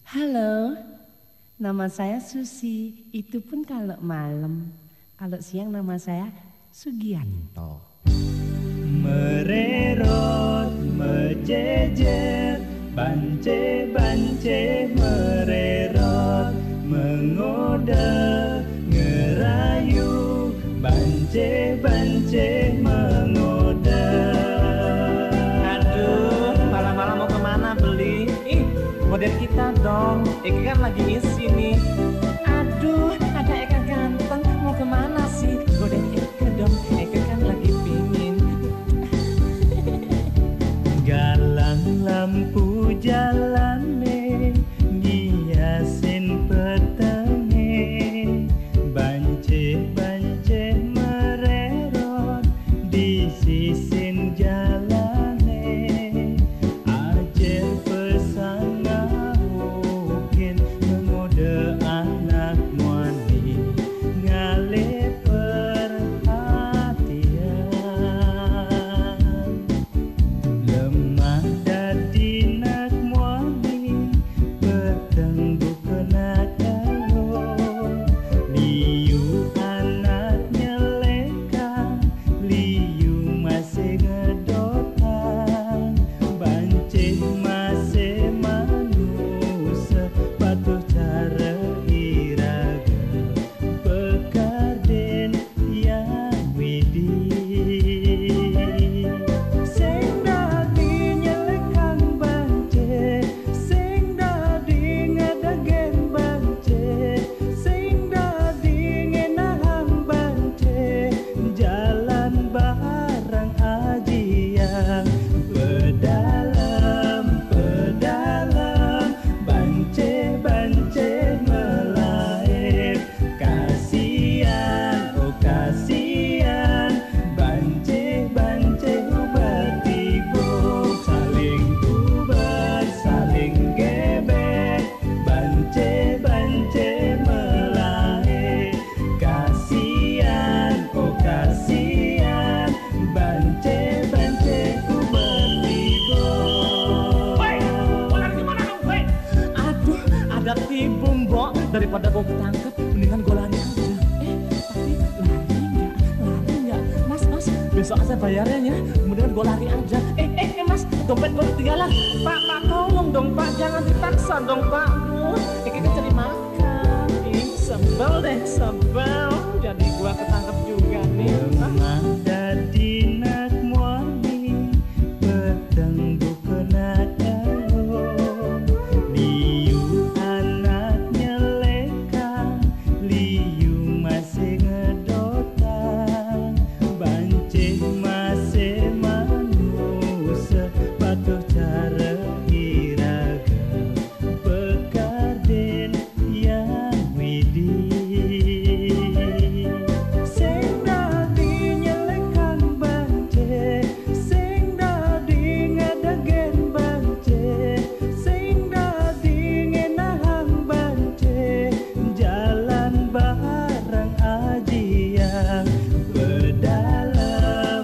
Halo, nama saya Susi. Itu pun kalau malam. Kalau siang nama saya Sugianto. Mererot, mejejer, bance-bance mererot, mengode, ngerayu, bance-bance mengode. Aduh, malam-malam mau kemana beli? Model kita dong, Eka kan lagi isi nih. Aduh, ada Eka ganteng. Mau kemana sih? Godain Eka dong. Eka kan lagi pingin. Galang lampu jalane, ngiasin petenge, bance-bance mererot, disisin jalane, ajer pesanga mungkin mengode anak muani, ngale perhatian. Lemah dadi nak muani, peteng bukena kalo, liu anaknya leka, liu masih ngedotan, bancih masih manusia, patuh cara iraga, pekarden yang widih. Sing dadi nyelekang bance, sing dadi ngedagen bance, sing dadi ngenahang bance, jalan barang ajian, pedalam, bance-bance melair, kasihan, oh kasihan, bance-bance bertibuk, saling uber, saling gebek, bance-bance melair, kasihan, oh kasihan, bance-bance bertibuk. Woi, mau lari kemana kamu, woi? Aduh, Ada tipu, Mbok. Daripada gue ketangkep, mendingan gue lari aja. tapi lari nggak? Mas, Besok aja bayarnya ya, mendingan gue lari aja. Mas, dompet gue ketinggalan. Pak, tolong dong Pak, jangan dipaksa dong Pak. Eka kan cari makan. Sebel deh, sebel. Jadi gue ketangkep juga nih. Lemah dadi nak muani, peteng bukena kalo, liu anaknya leka, liu masih ngedotan, bancih masih manusia, patuh cara iraga, pekarden yang widih. Sing dadi nyelekang bance, sing dadi ngedagen bance, sing dadi ngenahang bance, jalan barang ajian, pedalam,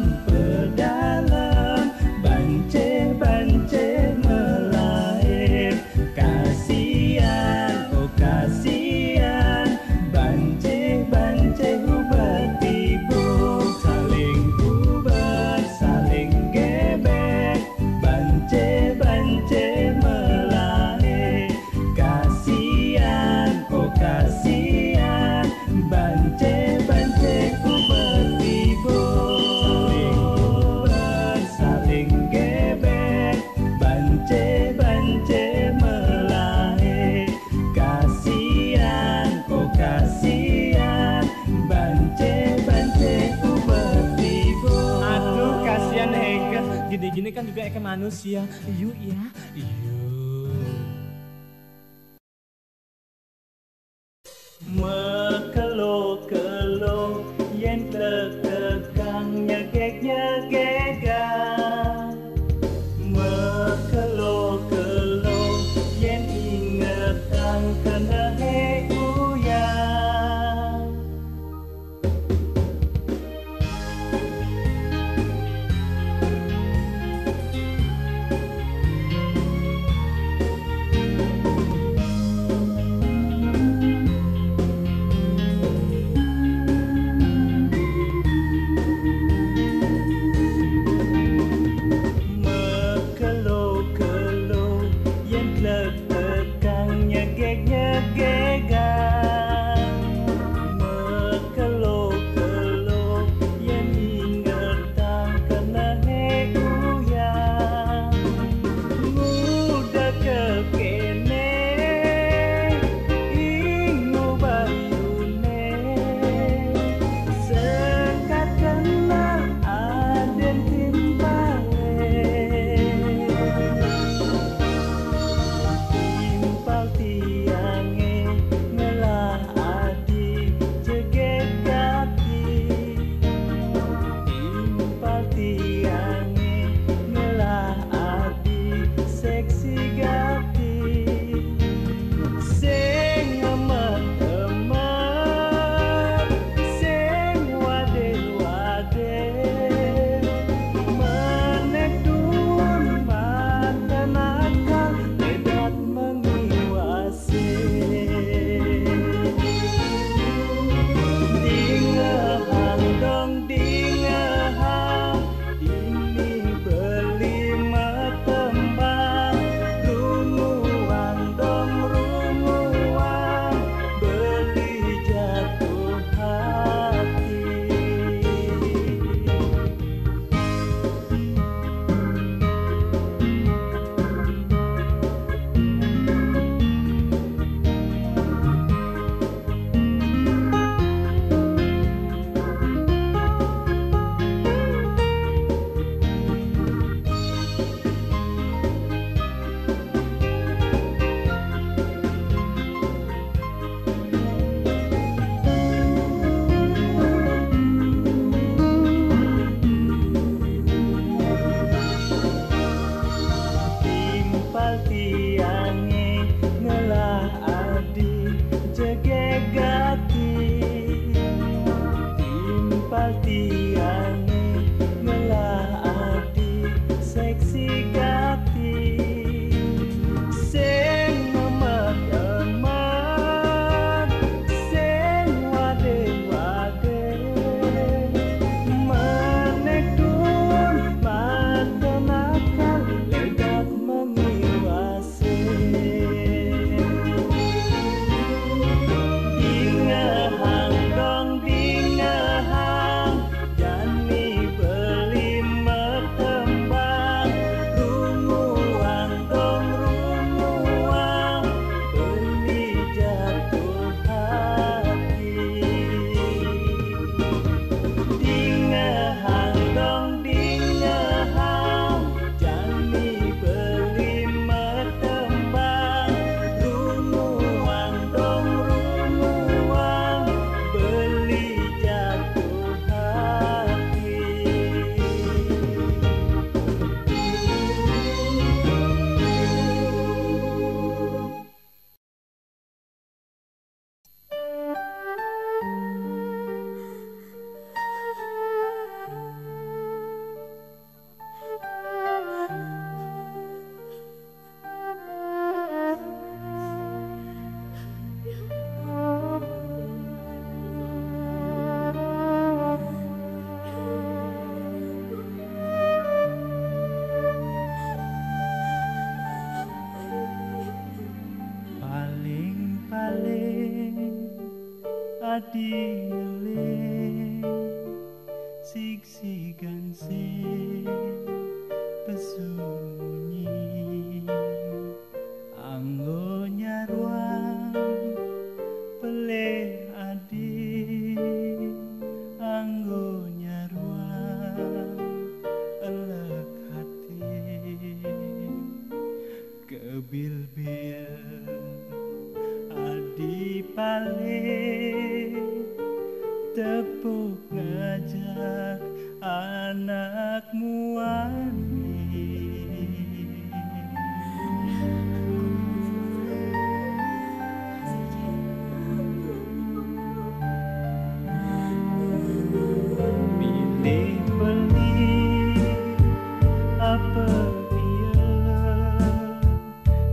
bance-bance melair, kasihan, oh kasihan, bance-bance bertibuk, saling uber, saling gebek, bance-bance melair, kasihan, oh kasihan, bance-bance bertibuk, saling uber, saling gebek, bance-bance melair, kasihan, oh kasihan, bance-bance bertibuk. Aduh, kasihan Eka. Gini-gini kan juga Eka manusia. Yuk ya, yuk. Mekelo-kelo yen tekekang nyegek-nyegekan, mekelo-kelo yen ingetan kenehe uyang. paling adile siksikan si pesunyi anggo nyaruang peleh adi anggo nyaruang elek hati kebil-bil adi paling tepuk ngajak anakmu ani milih beli apa dia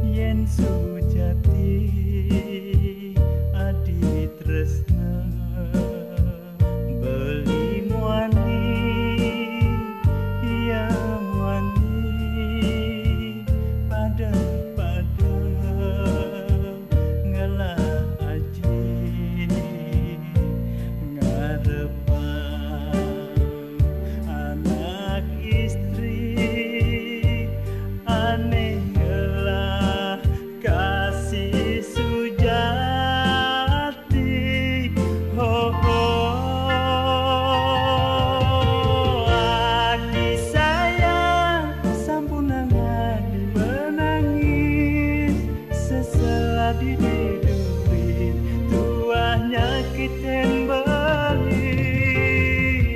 yen sujati adi tresna beli muani iya muani pada ngalah aji ngarepan anak istri aneh ngelah kasih sujati ho ho adi sayang sampunangan menangis sesalah diduduin tuahnya kiten beli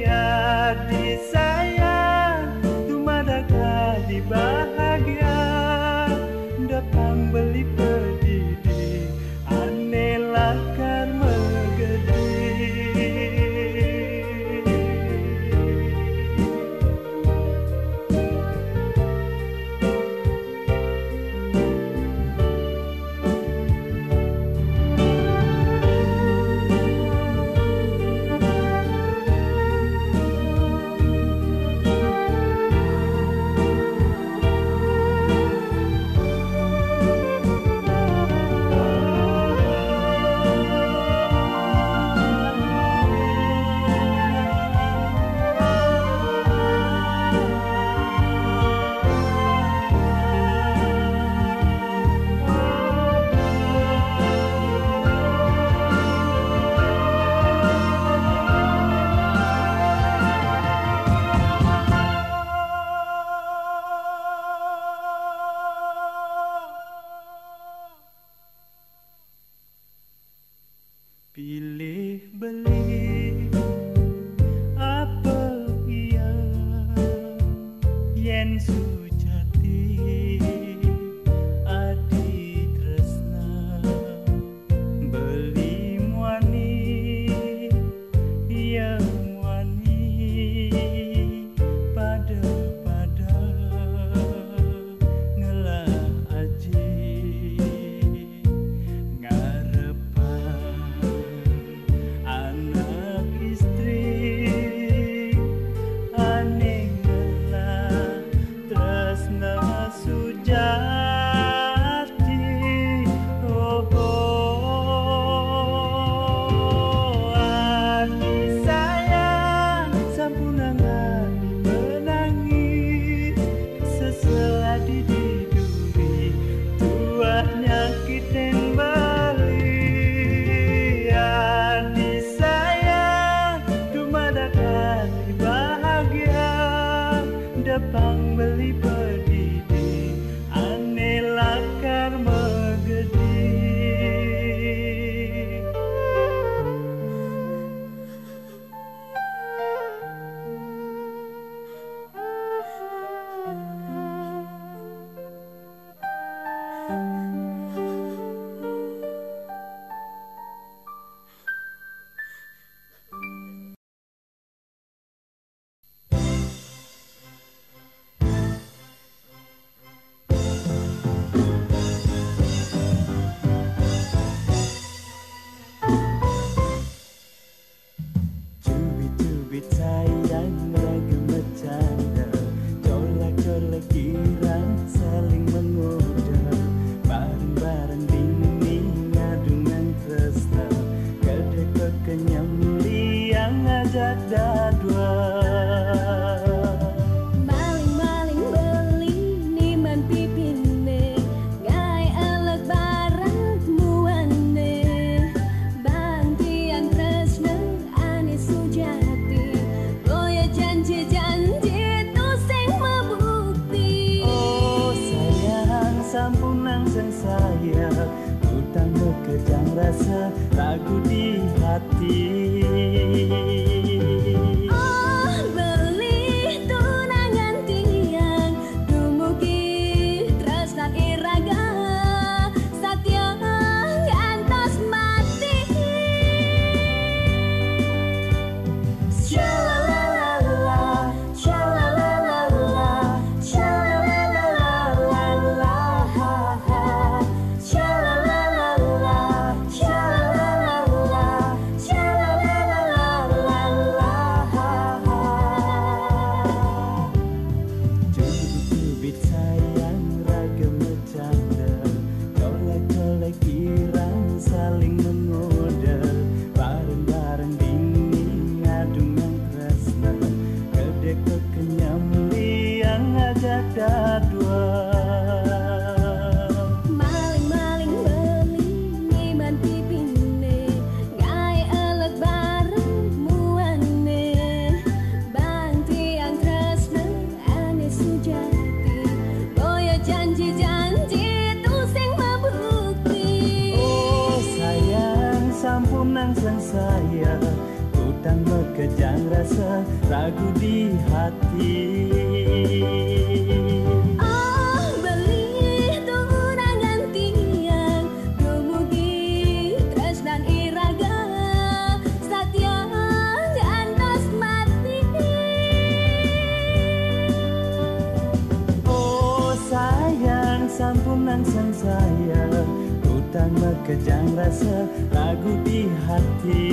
adi sayang tumadaka di bahagia datang beli pendidik aneh lakar megedi pilih beli apa iya yen sujati adi tresna beli muani iya muani pada ngelah aji ngarepan Tutang mekejang rasa ragu di hati. Sampunan sang sayang, tutang mekejang rasa ragu di hati.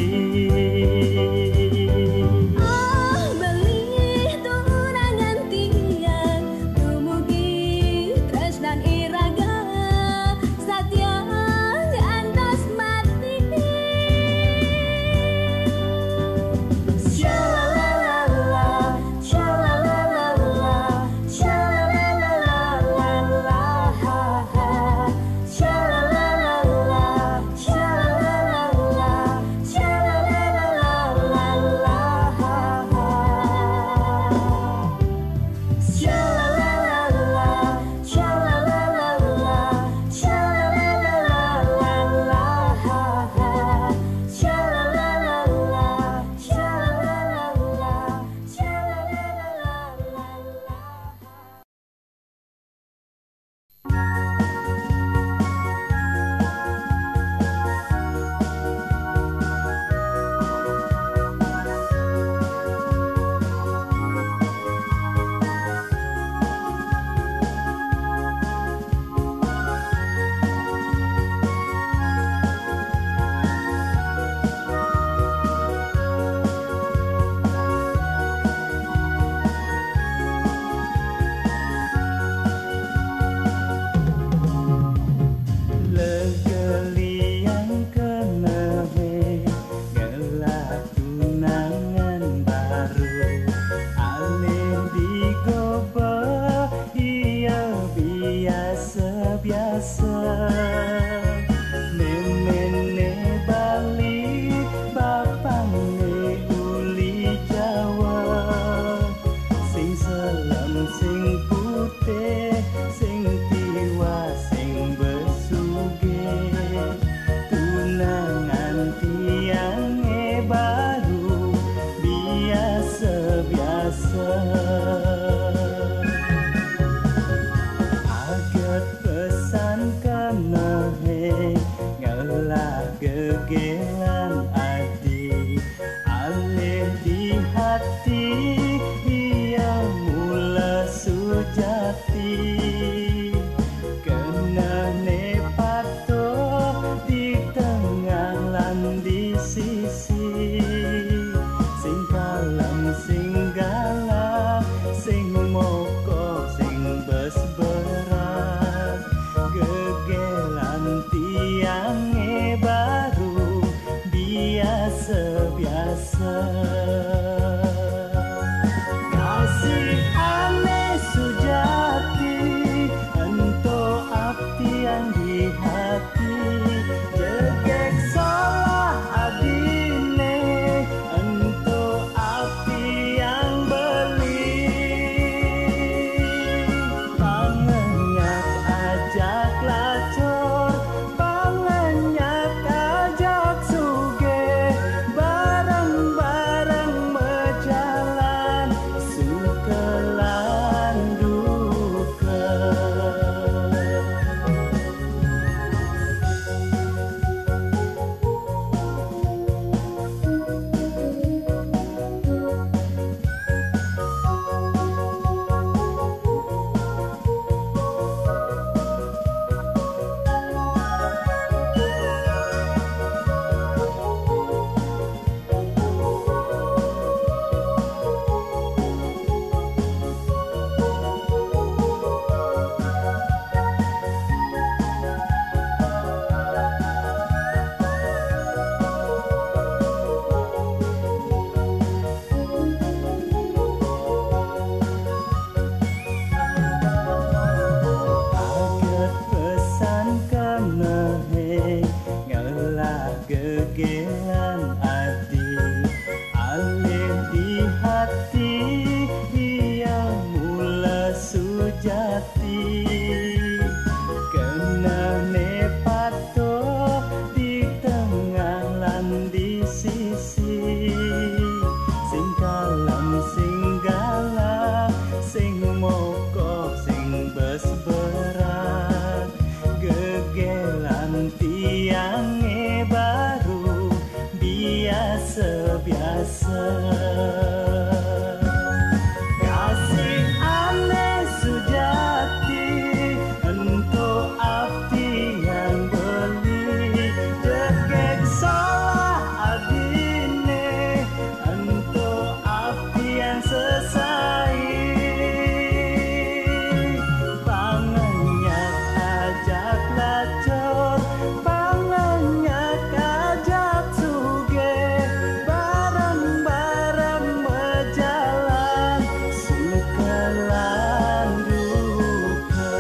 di tengah lan di sisi tiange baru biasa-biasa. Kasih aneh sejati untuk api yang beli degek salah adine untuk api yang sesai. Pangannya ajak lacor, pangannya ajak suge, bareng-bareng berjalan sekelan duka.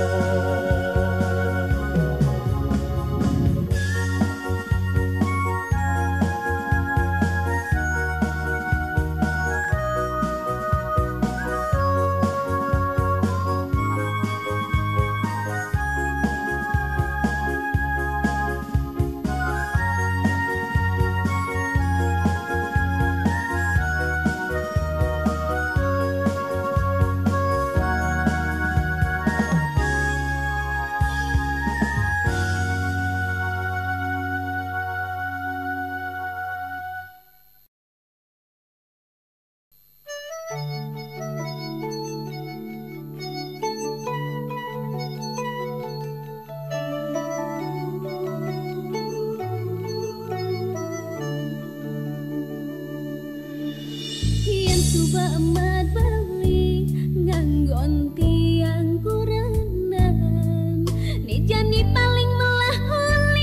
Yen coba emat beli nganggon tiang kurenan, ni jani paling melah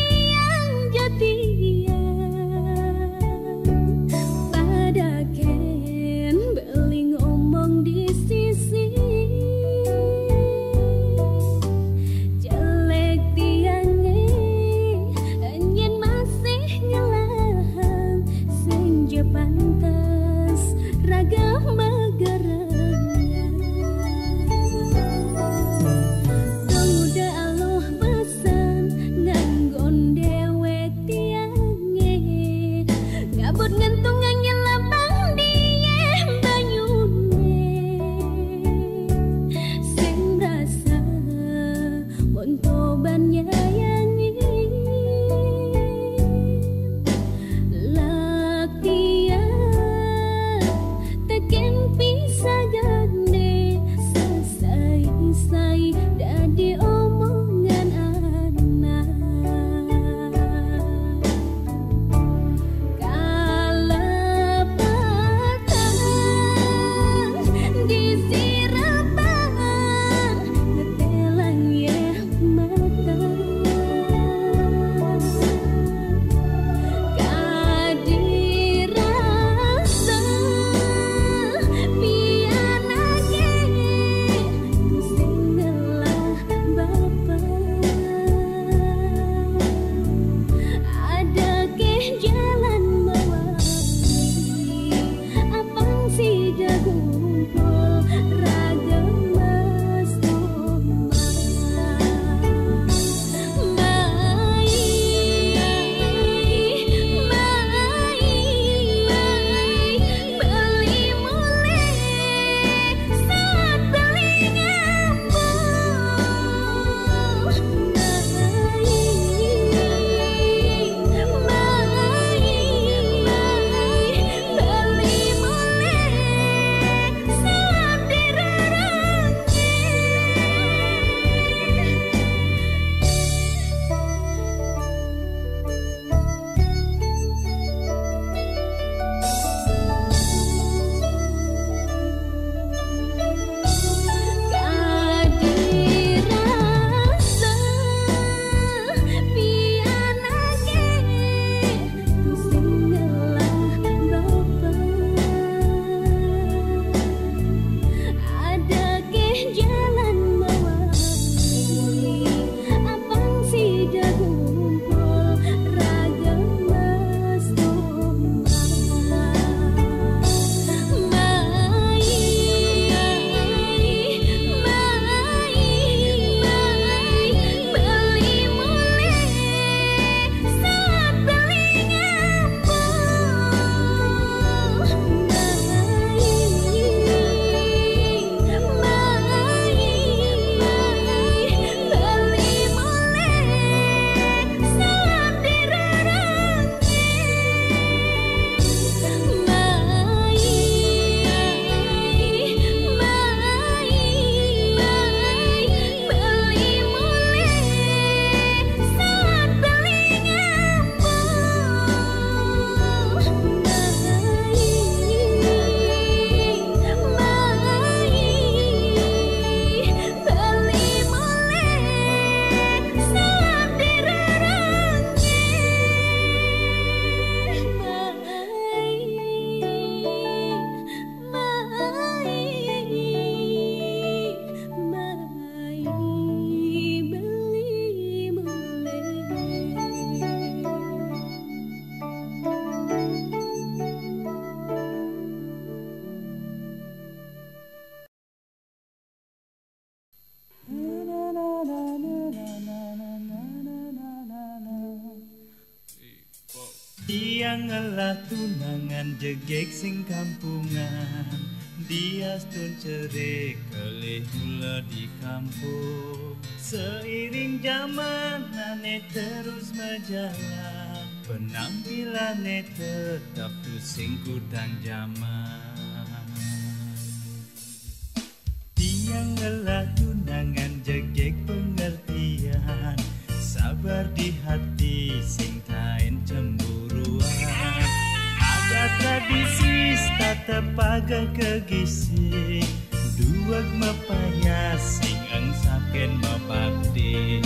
yang jadian. Pada ken beli ngomong di sisi, jelek tiangnya anyen masih ngelahang senja pantas raga maga Dia ngelah tunangan jegek sing kampungan, dia stun cerik kelih mula di kampung. Seiring zaman ane terus berjalan, penampilannya tetap tuh sing kudang zaman. Dia ngelah tunangan jegek pengertian, sabar di hati sing tain cemburuan. Ada tradisi tetap agak kegisi, duag mapaya sing angsaken mabakti.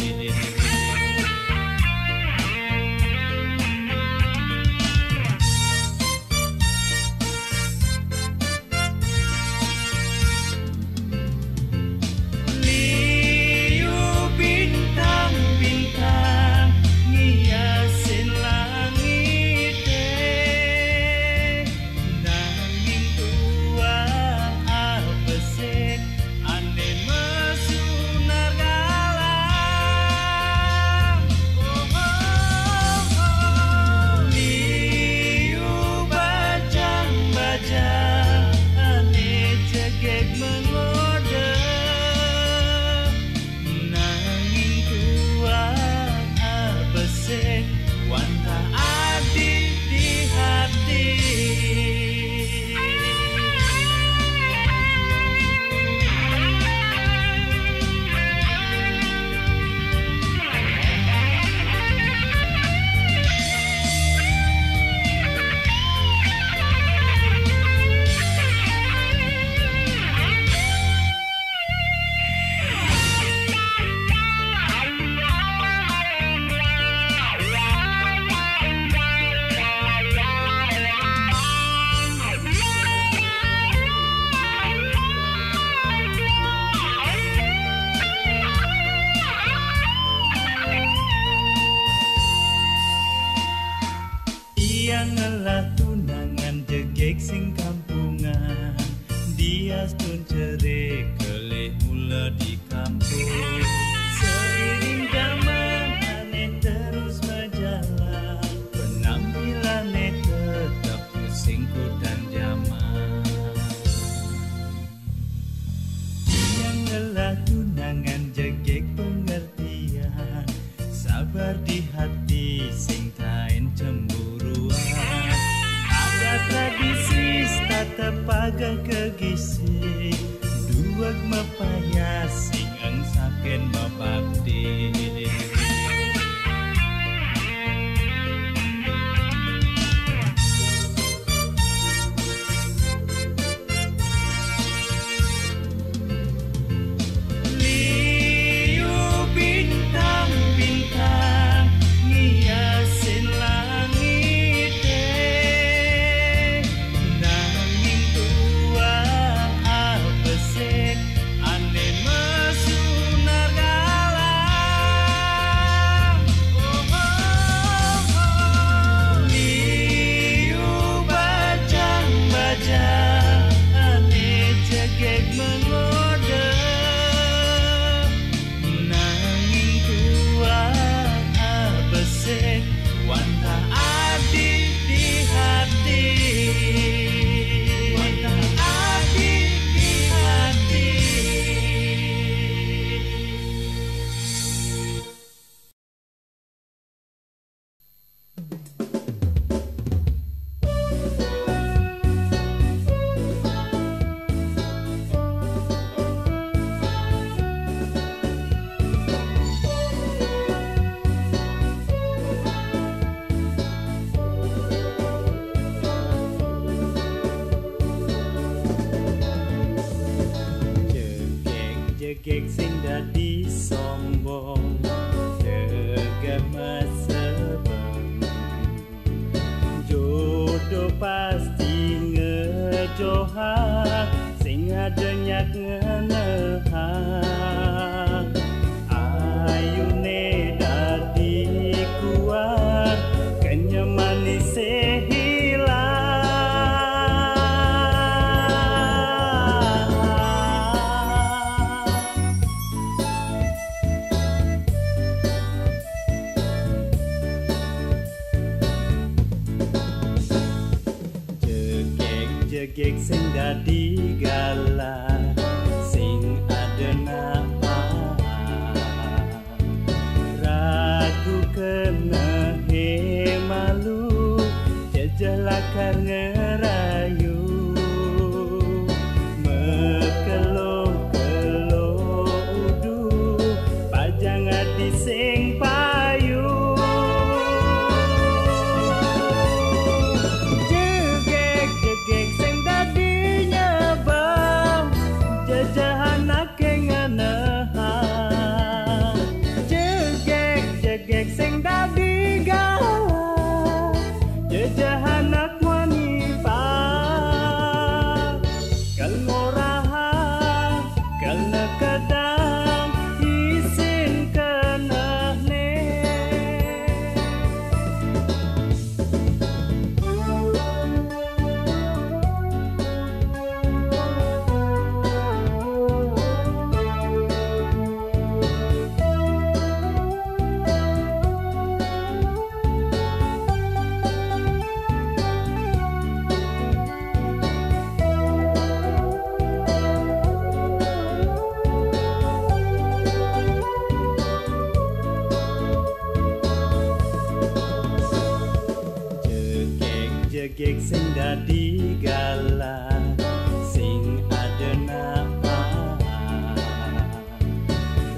Ngelah tunangan jegek sing kampungan, dia stun cerik kelih mula di kampung. Seiring zaman ane terus berjalan, penampilannya tetap pusing kudang zaman. Dia ngelah tunangan jegek pengertian, sabar di hati sing tain cemburuan. Tradisi tetap agak kegisi, duag mapaya sing angsaken mabakti. Jegek sing dadi sombong, tegama sebeng. Jodoh pasti ngejohak, sing adenyak ngenehak. Ayune dadi kuat, kenyamanis hilang. jegek sing dadi galah sing adena ragu kena he malu jejelakar ngerayu mekelo-kelo udu pajang adi sing payu jegek sing dadi nyabang jajahan ake nganehan jegek sing dadi galah jajahan ak wanita kal ngorahan kal nekadang isin kenahne jegek sing dadi galah sing adena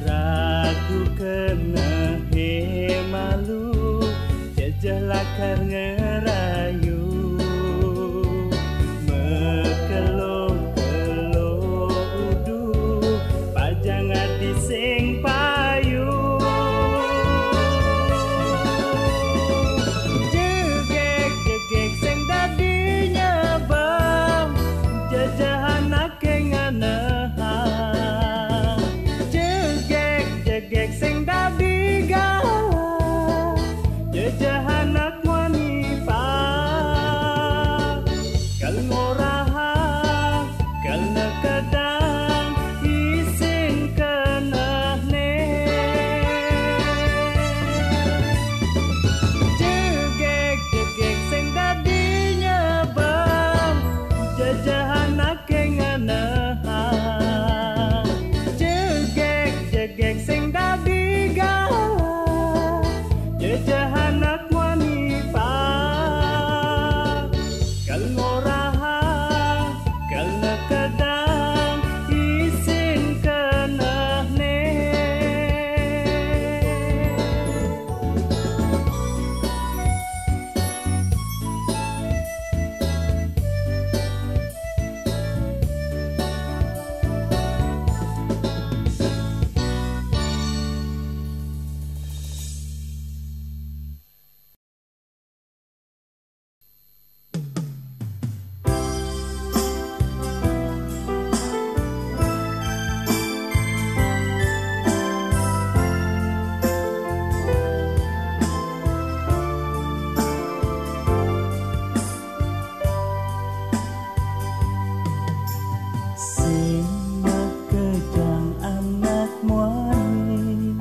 ragu kena he malu jejelakar ngerayu mekelo-kelo udu pajang adi sing payu jegek sing dadi nyabang jajahan ake nganehan jegek sing dadi galah jajahan ak wanita kal ngorahan kal nekadang isin kenahne jegek sing dadi nyabang jajahan ake nganehan jegek sing dadi galah jajahan ak wanita kal ngorahan kal nekadang isin kenahne sing makejang anak muani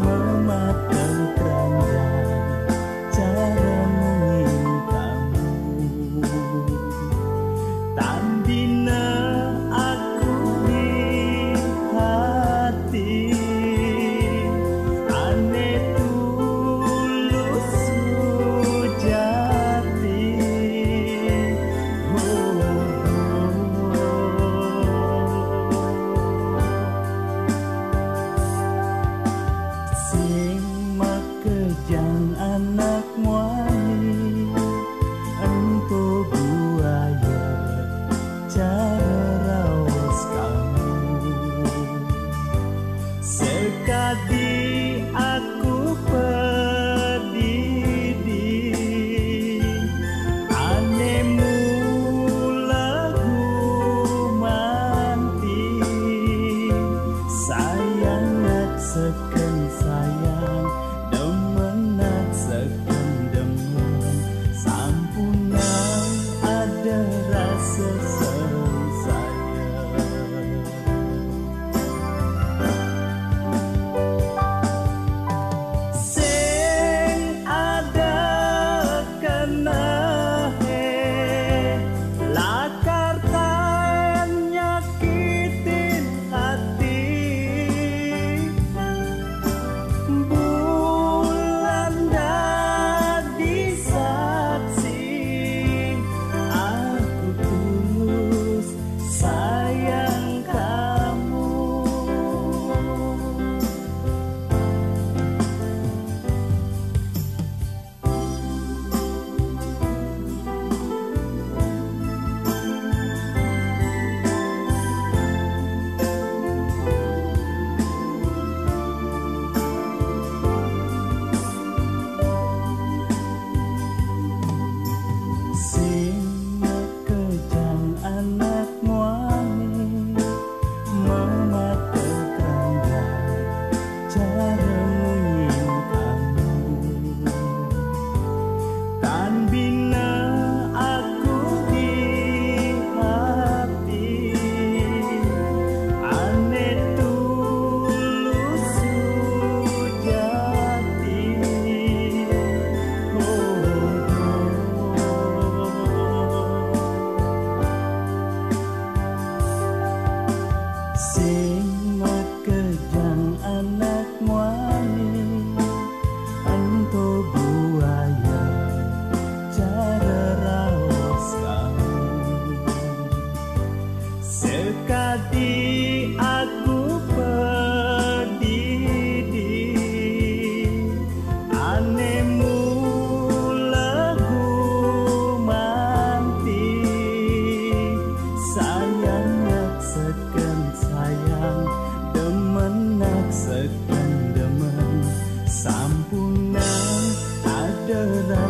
mematang keranjang cara mengintamu tandina aku di hati ane tulus sujati sing makejang anak muani engkau buaya cara rawas kamu sekadi aku pedidi anemu lagu manti sayang nak seken sayang demen nak seken demen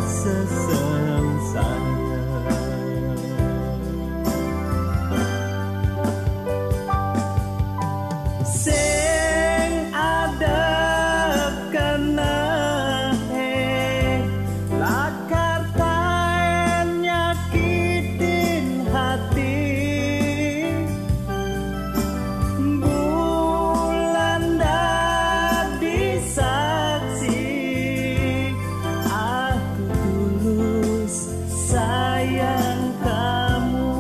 sesengsara. Sing adep kena lakar taen nyakitin hati. Bulan dadi saksi, aku tulus sayang kamu.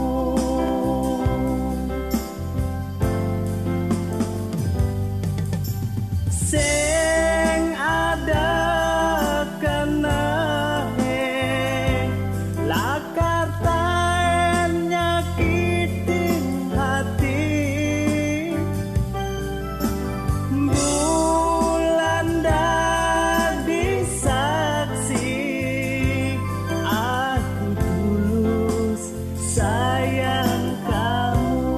Sing ada kena lakar taen nyakitin hati. Bulan dadi saksi, aku tulus sayang kamu.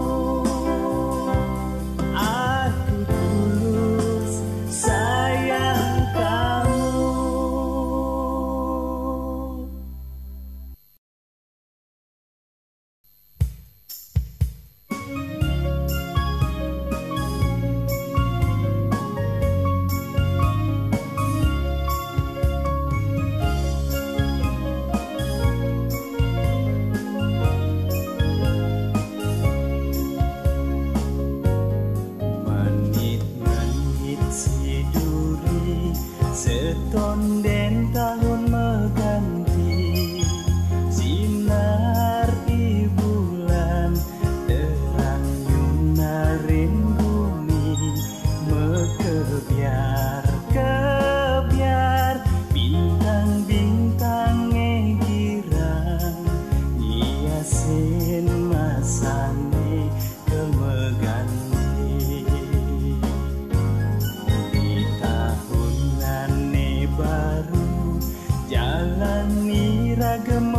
Aku tulus sayang kamu. Menit-menit si duri setonden tahun mengganti. Sinar bulan terang nyunarin bumi. Mekebiar-kebiar bintang-bintangnya girang. Nyiasin masane kemeganti. Di tahunane baru jalani ragam